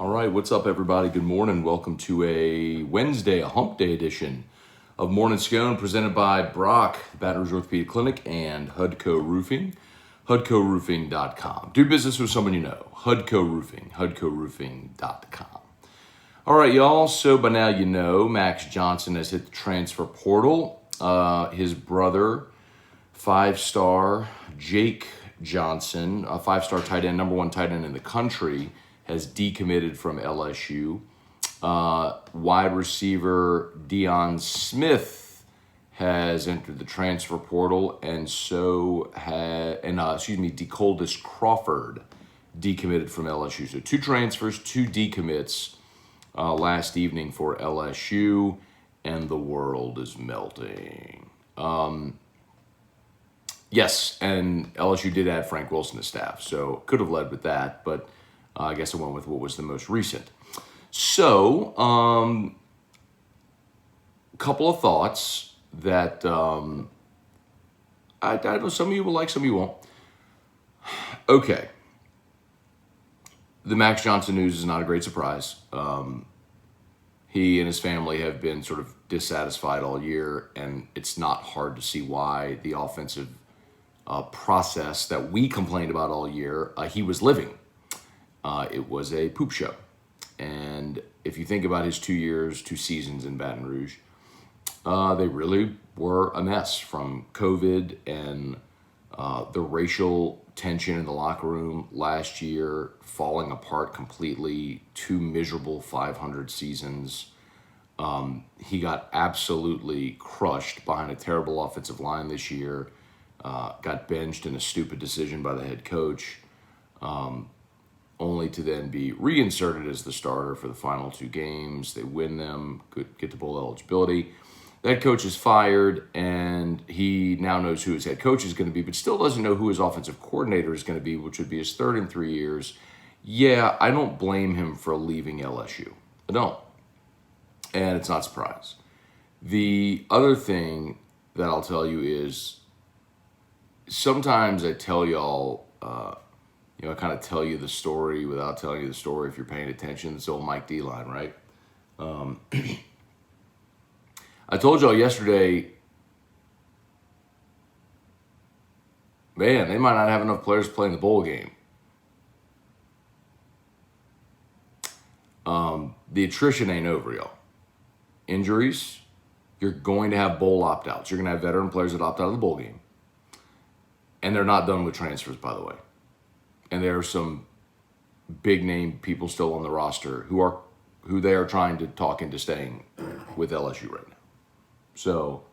All right, what's up, everybody? Good morning. Welcome to a Wednesday, a hump day edition of Morning Scone, presented by Brock, Baton Rouge Orthopedic Clinic, and Hudco Roofing, HudcoRoofing.com. Do business with someone you know. Hudco Roofing, HudcoRoofing.com. All right, y'all. So by now you know Max Johnson has hit the transfer portal. His brother, five-star Jake Johnson, a five-star tight end, number one tight end in the country, has decommitted from LSU. Wide receiver Deion Smith has entered the transfer portal, and so DeColdis Crawford decommitted from LSU. So two transfers, two decommits last evening for LSU, and the world is melting. Yes, and LSU did add Frank Wilson to staff, so could have led with that, but I guess I went with what was the most recent. So, couple of thoughts that I know some of you will like, some of you won't. Okay. The Max Johnson news is not a great surprise. He and his family have been sort of dissatisfied all year, and it's not hard to see why. The offensive process that we complained about all year, he was living. It was a poop show. And if you think about his 2 seasons in Baton Rouge, they really were a mess, from COVID and the racial tension in the locker room last year falling apart completely, two miserable 500 seasons. He got absolutely crushed behind a terrible offensive line this year, got benched in a stupid decision by the head coach, only to then be reinserted as the starter for the final two games. They win them, get to bowl eligibility. That coach is fired, and he now knows who his head coach is going to be, but still doesn't know who his offensive coordinator is going to be, which would be his third in 3 years. Yeah, I don't blame him for leaving LSU. I don't. And it's not a surprise. The other thing that I'll tell you is sometimes I tell y'all, I kind of tell you the story without telling you the story if you're paying attention. It's old Mike D line, right? I told y'all yesterday, man, they might not have enough players playing the bowl game. The attrition ain't over, y'all. Injuries, you're going to have bowl opt-outs. You're going to have veteran players that opt out of the bowl game. And they're not done with transfers, by the way. And there are some big-name people still on the roster who they are trying to talk into staying with LSU right now. So,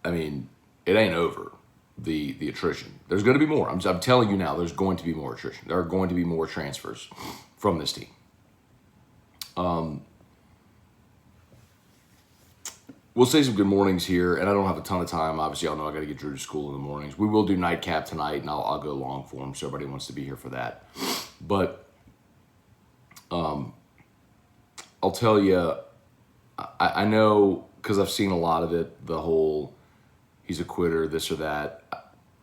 I mean, it ain't over, the attrition. There's going to be more. I'm telling you now, there's going to be more attrition. There are going to be more transfers from this team. We'll say some good mornings here, and I don't have a ton of time. Obviously, y'all know I got to get Drew to school in the mornings. We will do nightcap tonight, and I'll go long for him, so everybody wants to be here for that. But I'll tell you, I know, because I've seen a lot of it, the whole he's a quitter, this or that.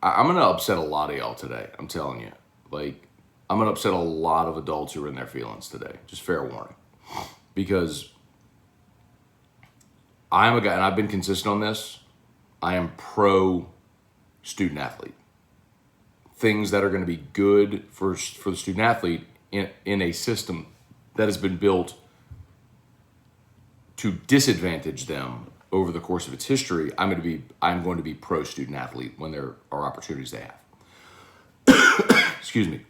I'm going to upset a lot of y'all today, I'm telling you. Like, I'm going to upset a lot of adults who are in their feelings today. Just fair warning. Because I'm a guy, and I've been consistent on this, I am pro student athlete. Things that are going to be good for the student athlete in a system that has been built to disadvantage them over the course of its history, I'm going to be pro student athlete when there are opportunities they have. Excuse me.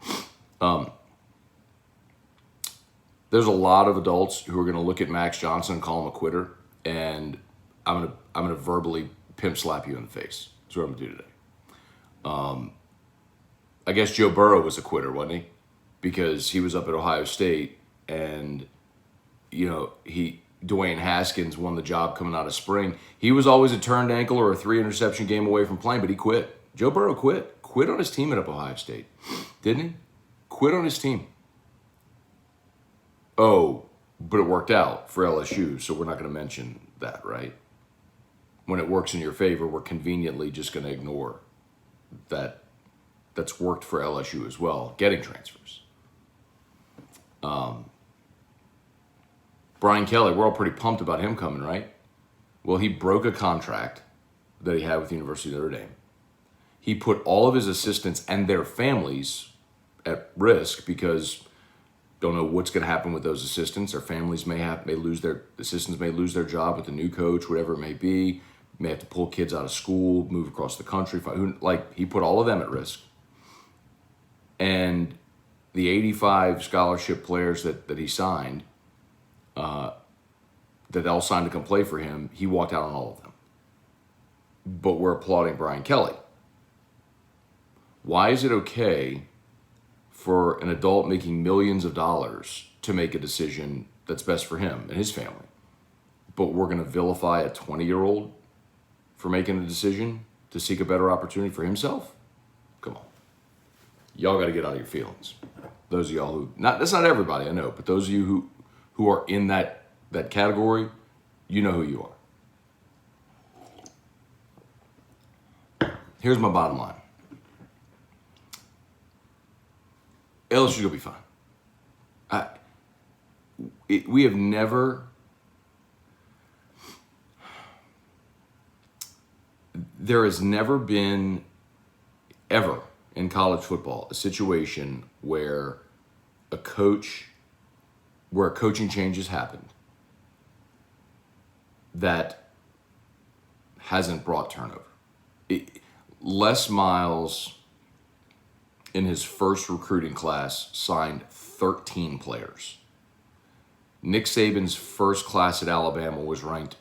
There's a lot of adults who are going to look at Max Johnson and call him a quitter, and I'm gonna verbally pimp slap you in the face. That's what I'm gonna do today. I guess Joe Burrow was a quitter, wasn't he? Because he was up at Ohio State, and Dwayne Haskins won the job coming out of spring. He was always a turned ankle or a 3-interception game away from playing, but he quit. Joe Burrow quit on his team at Ohio State, didn't he? Quit on his team. Oh, but it worked out for LSU, so we're not going to mention that, right? When it works in your favor, we're conveniently just going to ignore that that's worked for LSU as well, getting transfers. Brian Kelly, we're all pretty pumped about him coming, right? Well, he broke a contract that he had with the University of Notre Dame. He put all of his assistants and their families at risk because don't know what's going to happen with those assistants. Their families may lose their job with the new coach, whatever it may be. May have to pull kids out of school, move across the country. He put all of them at risk. And the 85 scholarship players that he signed, that all signed to come play for him, he walked out on all of them. But we're applauding Brian Kelly. Why is it okay for an adult making millions of dollars to make a decision that's best for him and his family? But we're going to vilify a 20-year-old for making a decision to seek a better opportunity for himself? Come on. Y'all got to get out of your feelings. Those of y'all who, that's not everybody, I know, but those of you who are in that category, you know who you are. Here's my bottom line. LSU will be fine. We have never, there has never been ever in college football a situation where coaching changes happened that hasn't brought turnover. Les Miles, in his first recruiting class, signed 13 players. Nick Saban's first class at Alabama was ranked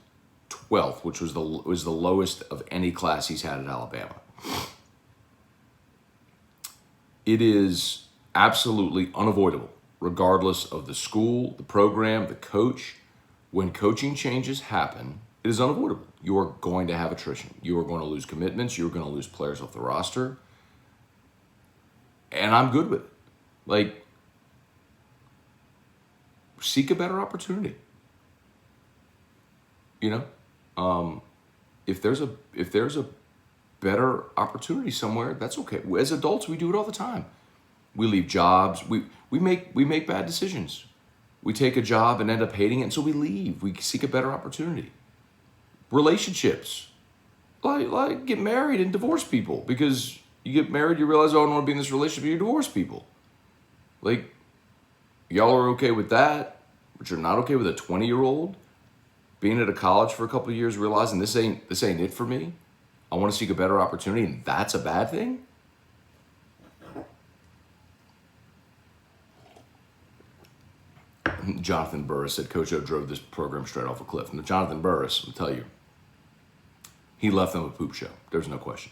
12th, which was the lowest of any class he's had at Alabama. It is absolutely unavoidable, regardless of the school, the program, the coach. When coaching changes happen, it is unavoidable. You are going to have attrition. You are going to lose commitments. You're going to lose players off the roster. And I'm good with it. Seek a better opportunity. You know, if there's a better opportunity somewhere, that's okay. As adults, we do it all the time. We leave jobs. We make bad decisions. We take a job and end up hating it, and so we leave. We seek a better opportunity. Relationships, like get married and divorce people, because you get married, you realize, oh, I don't want to be in this relationship, you divorce people. Y'all are okay with that, but you're not okay with a 20-year-old being at a college for a couple of years, realizing this ain't it for me. I want to seek a better opportunity, and that's a bad thing? Jonathan Burris said Coach O drove this program straight off a cliff. And Jonathan Burris, I'll tell you, he left them a poop show. There's no question.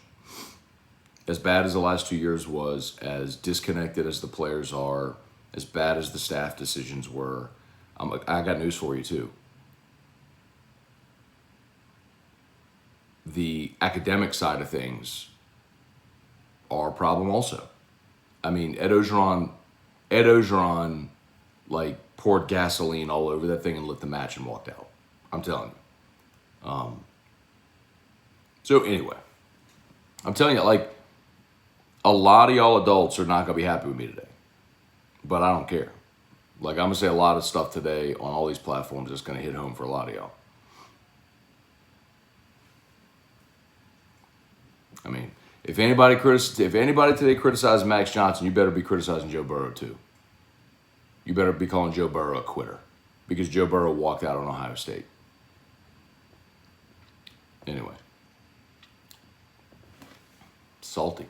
As bad as the last 2 years was, as disconnected as the players are, as bad as the staff decisions were, I got news for you too. The academic side of things are a problem also. I mean, Ed Ogeron, poured gasoline all over that thing and lit the match and walked out. I'm telling you. So anyway, I'm telling you, a lot of y'all adults are not going to be happy with me today. But I don't care. I'm going to say a lot of stuff today on all these platforms that's going to hit home for a lot of y'all. I mean, if anybody today criticizes Max Johnson, you better be criticizing Joe Burrow too. You better be calling Joe Burrow a quitter, because Joe Burrow walked out on Ohio State. Anyway. Salty.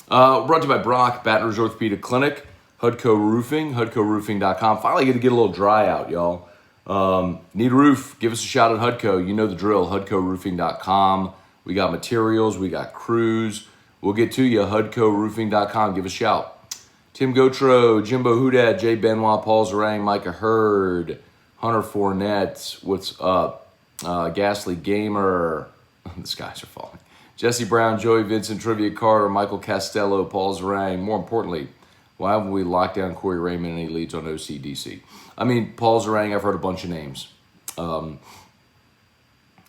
Brought to you by Brock, Baton Rouge Orthopedic Clinic, Hudco Roofing, HudcoRoofing.com. Finally get a little dry out, y'all. Need a roof, give us a shout at Hudco. You know the drill, HudcoRoofing.com. We got materials, we got crews. We'll get to you, HudcoRoofing.com. Give us a shout. Tim Gotro, Jimbo Houdat, Jay Benoit, Paul Zarang, Micah Hurd, Hunter Fournette, what's up? Ghastly Gamer, the skies are falling. Jesse Brown, Joey Vincent, Trivia Carter, Michael Castello, Paul Zarang. More importantly, why haven't we locked down Corey Raymond and he leads on OCDC? I mean, Paul Zarang, I've heard a bunch of names.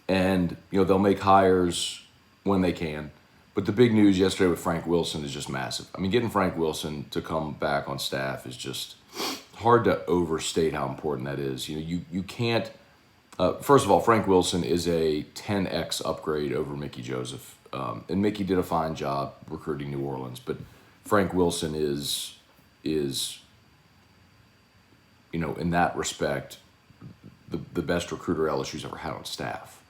And, they'll make hires when they can. But the big news yesterday with Frank Wilson is just massive. I mean, getting Frank Wilson to come back on staff is just hard to overstate how important that is. You can't. First of all, Frank Wilson is a 10x upgrade over Mickey Joseph, and Mickey did a fine job recruiting New Orleans, but Frank Wilson is in that respect, the best recruiter LSU's ever had on staff.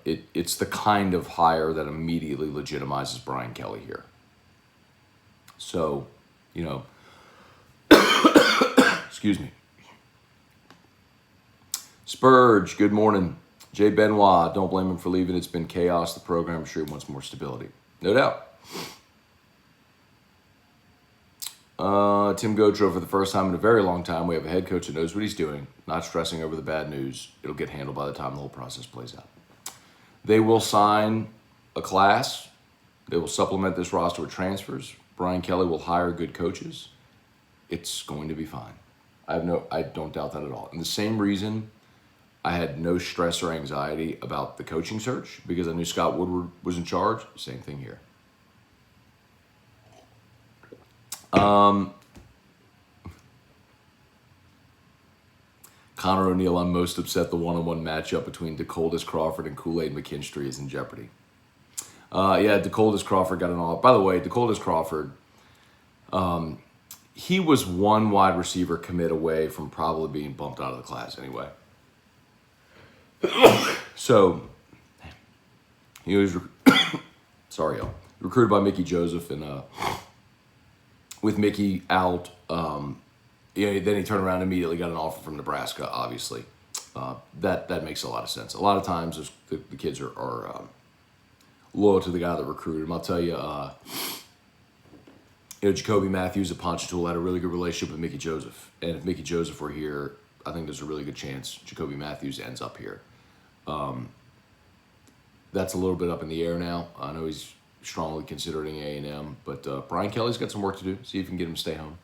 It's the kind of hire that immediately legitimizes Brian Kelly here. So, excuse me. Spurge, good morning. Jay Benoit, don't blame him for leaving. It's been chaos. The program, I'm sure he wants more stability. No doubt. Tim Gotro, for the first time in a very long time, we have a head coach that knows what he's doing, not stressing over the bad news. It'll get handled by the time the whole process plays out. They will sign a class. They will supplement this roster with transfers. Brian Kelly will hire good coaches. It's going to be fine. I don't doubt that at all. And the same reason I had no stress or anxiety about the coaching search, because I knew Scott Woodward was in charge. Same thing here. Connor O'Neill, I'm most upset the one-on-one matchup between DeColdis Crawford and Kool-Aid McKinstry is in jeopardy. DeColdis Crawford got an all. By the way, DeColdis Crawford, he was one wide receiver commit away from probably being bumped out of the class anyway. So, he was, recruited by Mickey Joseph, and with Mickey out, then he turned around and immediately got an offer from Nebraska, obviously. That makes a lot of sense. A lot of times the kids are loyal to the guy that recruited him. I'll tell you, Jacoby Matthews at Ponchatoula had a really good relationship with Mickey Joseph. And if Mickey Joseph were here, I think there's a really good chance Jacoby Matthews ends up here. That's a little bit up in the air now. I know he's strongly considering A&M, but Brian Kelly's got some work to do. See if he can get him to stay home.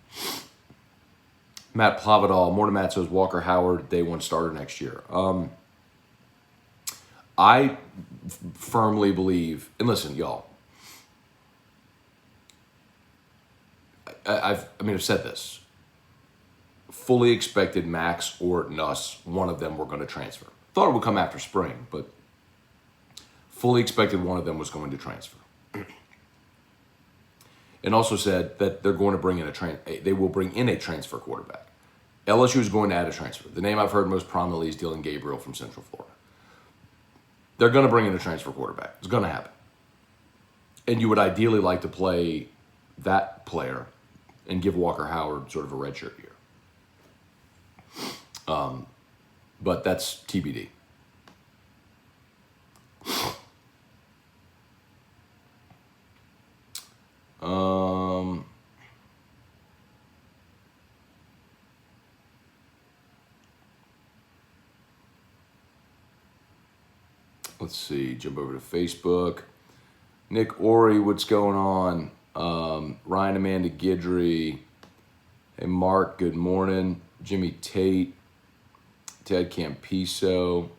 Matt Plavadal, Morning Matt says Walker Howard, day one starter next year. I firmly believe, and listen, y'all, I've said this. Fully expected Max or Nuss, one of them were going to transfer. Thought it would come after spring, but fully expected one of them was going to transfer. And also said that they're going to bring in they will bring in a transfer quarterback. LSU is going to add a transfer. The name I've heard most prominently is Dylan Gabriel from Central Florida. They're going to bring in a transfer quarterback. It's going to happen. And you would ideally like to play that player and give Walker Howard sort of a redshirt year. But that's TBD. Let's see, jump over to Facebook. Nick Ori, what's going on? Ryan Amanda Guidry. Hey, Mark, good morning. Jimmy Tate. Ted Campiso.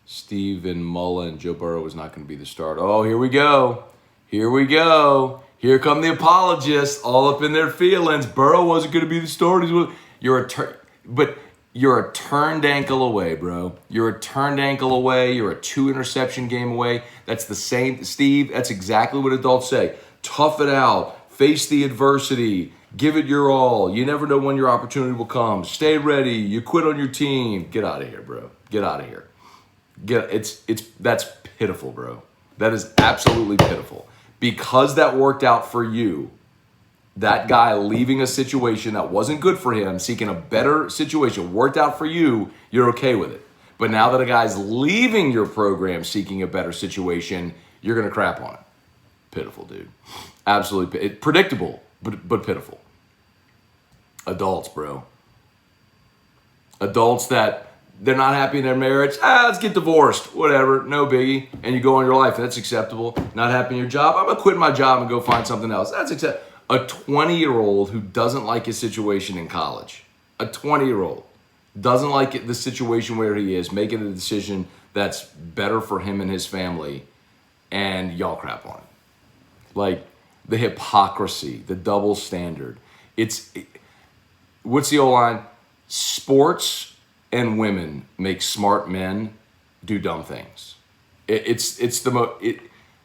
Stephen Mullen. Joe Burrow is not going to be the starter. Oh, here we go. Here we go. Here come the apologists, all up in their feelings. Burrow wasn't going to be the starter. You're a turned ankle away, bro. You're a turned ankle away. You're a 2-interception game away. That's the same, Steve. That's exactly what adults say. Tough it out. Face the adversity. Give it your all. You never know when your opportunity will come. Stay ready. You quit on your team. Get out of here, bro. Get out of here. That's pitiful, bro. That is absolutely pitiful. Because that worked out for you, that guy leaving a situation that wasn't good for him, seeking a better situation, worked out for you, you're okay with it. But now that a guy's leaving your program seeking a better situation, you're going to crap on it. Pitiful, dude. Absolutely. Predictable, but pitiful. Adults, bro. Adults that they're not happy in their marriage. Let's get divorced. Whatever. No biggie. And you go on your life. That's acceptable. Not happy in your job. I'm going to quit my job and go find something else. That's acceptable. A 20-year-old who doesn't like his situation in college. A 20-year-old. doesn't like the situation where he is, making a decision that's better for him and his family, and y'all crap on it. Like, the hypocrisy, the double standard. What's the old line? Sports and women make smart men do dumb things.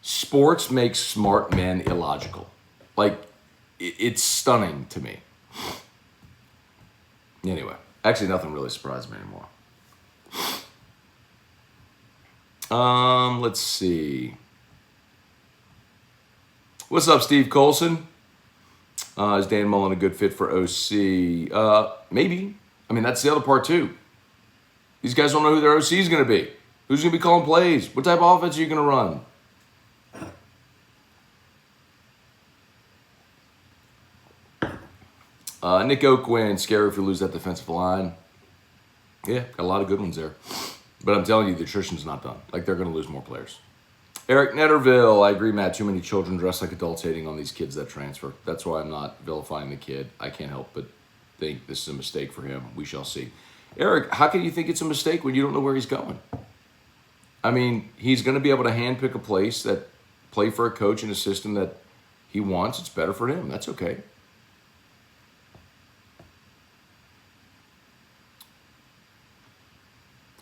Sports makes smart men illogical. Like, it's stunning to me. Anyway, actually nothing really surprised me anymore. Let's see. What's up, Steve Colson? Is Dan Mullen a good fit for OC? Maybe. I mean, that's the other part too. These guys don't know who their OC is going to be. Who's going to be calling plays? What type of offense are you going to run? Nick Oakwin, scary if you lose that defensive line. Yeah, got a lot of good ones there. But I'm telling you, the attrition's not done. Like, they're going to lose more players. Eric Netterville, I agree, Matt. Too many children dressed like adults hating on these kids that transfer. That's why I'm not vilifying the kid. I can't help but think this is a mistake for him. We shall see. Eric, how can you think it's a mistake when you don't know where he's going? I mean, he's going to be able to handpick a place that play for a coach in a system that he wants. It's better for him. That's okay.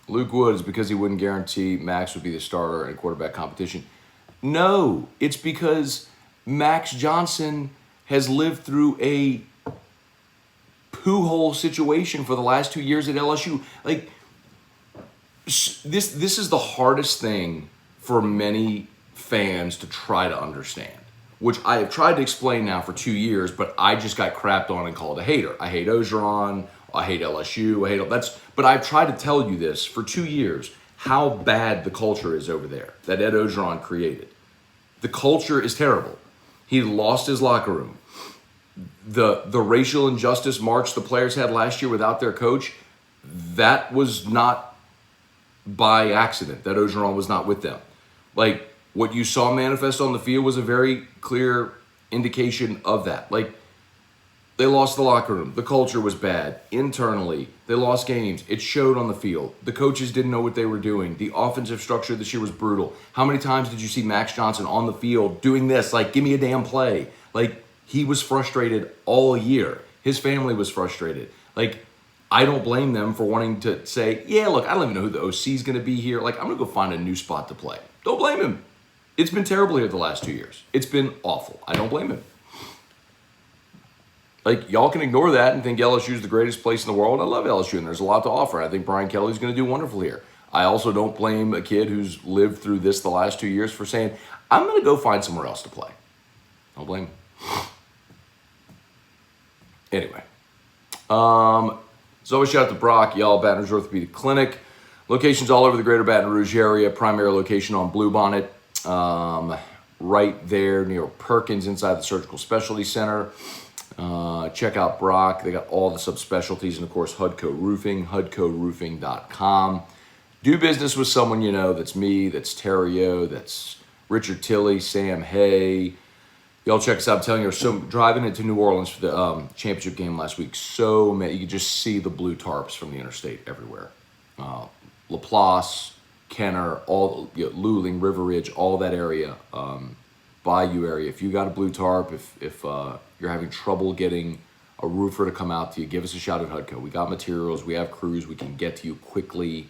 Luke Woods, because he wouldn't guarantee Max would be the starter in quarterback competition. No, it's because Max Johnson has lived through a poo-hole situation for the last 2 years at LSU. Like, this is the hardest thing for many fans to try to understand, which I have tried to explain now for 2 years, but I just got crapped on and called a hater. I hate Ogeron. I hate LSU. I hate all that's. But I've tried to tell you this for 2 years, how bad the culture is over there that Ed Ogeron created. The culture is terrible. He lost his locker room. The racial injustice march the players had last year without their coach, that was not by accident. That Ogeron was not with them. Like, what you saw manifest on the field was a very clear indication of that. Like, they lost the locker room. The culture was bad. Internally, they lost games. It showed on the field. The coaches didn't know what they were doing. The offensive structure this year was brutal. How many times did you see Max Johnson on the field doing this? Like, give me a damn play. Like, he was frustrated all year. His family was frustrated. Like, I don't blame them for wanting to say, yeah, look, I don't even know who the OC is going to be here. Like, I'm going to go find a new spot to play. Don't blame him. It's been terrible here the last 2 years. It's been awful. I don't blame him. Like, y'all can ignore that and think LSU is the greatest place in the world. I love LSU, and there's a lot to offer. I think Brian Kelly's going to do wonderful here. I also don't blame a kid who's lived through this the last 2 years for saying, I'm going to go find somewhere else to play. Don't blame him. Anyway. So always shout out to Brock, y'all, Baton Rouge Orthopedic Clinic. Locations all over the greater Baton Rouge area. Primary location on Bluebonnet. Right there near Perkins inside the Surgical Specialty Center. Check out Brock. They got all the subspecialties, and of course Hudco Roofing, hudcoroofing.com. Do business with someone you know. That's me, that's Terrio, that's Richard Tilley, Sam Hay. Y'all check us out. I'm telling you, so driving into New Orleans for the championship game last week, so many, you could just see the blue tarps from the interstate everywhere. Laplace, Kenner, all Luling, River Ridge, all that area, Bayou area. If you got a blue tarp, if you're having trouble getting a roofer to come out to you, give us a shout at Hudco. We got materials, we have crews, we can get to you quickly.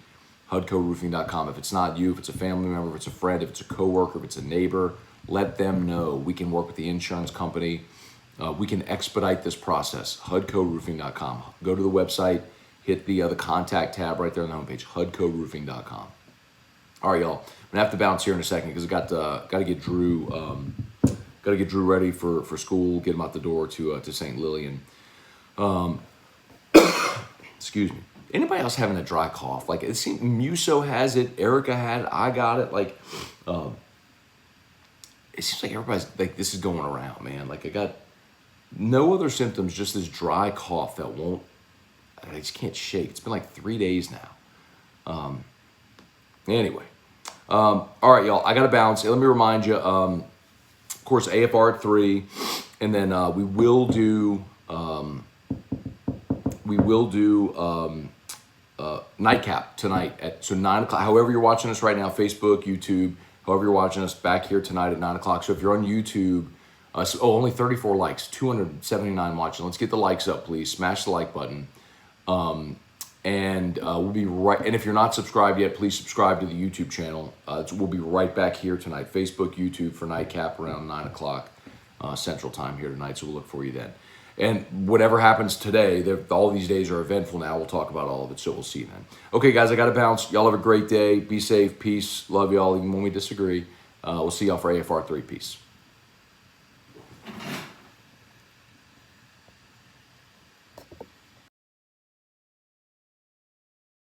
HudcoRoofing.com. If it's not you, if it's a family member, if it's a friend, if it's a coworker, if it's a neighbor, let them know. We can work with the insurance company. We can expedite this process. HudcoRoofing.com. Go to the website, hit the contact tab right there on the homepage. HudcoRoofing.com. All right, y'all. I'm gonna have to bounce here in a second because I got to get Drew. Got to get Drew ready for school. Get him out the door to St. Lillian. Excuse me. Anybody else having a dry cough? Like, it seems Muso has it. Erica had it. I got it. Like, it seems like everybody's like, this is going around, man. Like, I got no other symptoms, just this dry cough that won't. I just can't shake. It's been like 3 days now. Anyway, all right, y'all. I got to bounce. Let me remind you. Of course, AFR at 3, and then we will do nightcap tonight at 9 o'clock. However you're watching us right now, Facebook, YouTube, however you're watching us, back here tonight at 9 o'clock. So if you're on YouTube, only 34 likes, 279 watching. Let's get the likes up, please. Smash the like button. And we'll be right. And if you're not subscribed yet, please subscribe to the YouTube channel. We'll be right back here tonight. Facebook, YouTube for nightcap around 9 o'clock Central Time here tonight. So we'll look for you then. And whatever happens today, all these days are eventful now. We'll talk about all of it. So we'll see you then. Okay, guys, I got to bounce. Y'all have a great day. Be safe. Peace. Love y'all, even when we disagree. We'll see y'all for AFR3. Peace.